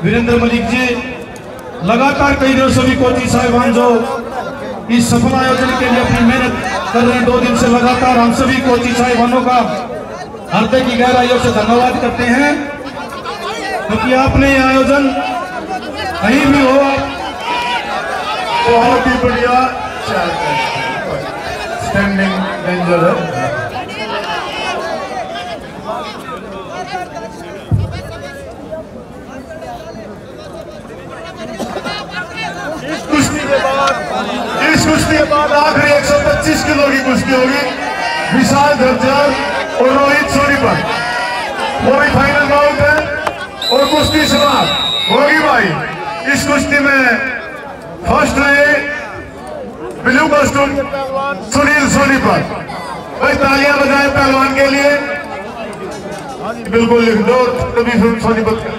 वीरेंद्र मलिक जी, लगातार कई दिनों से भी कोची साहिबान जो इस सफल आयोजन के लिए अपनी मेहनत कर रहे हैं, 2 दिन से लगातार हम सभी कोची साहिबानों का हृदय की गहराइयों से धन्यवाद करते हैं, क्योंकि आपने ये आयोजन कहीं भी हो बहुत ही बढ़िया स्टैंडिंग डेंजर है। इस कुश्ती के बाद आखिरी 125 किलो की कुश्ती होगी। विशाल झज्जर और रोहित सोनीपत, वो भी फाइनल बाउट है और कुश्ती समाप्त होगी भाई। इस कुश्ती में फर्स्ट रहे ब्लू कॉस्ट्यूम सुनील सोनीपत, भाई तालियां बजाएं पहलवान के लिए। बिल्कुल लिख दो तभी सोनीपत का।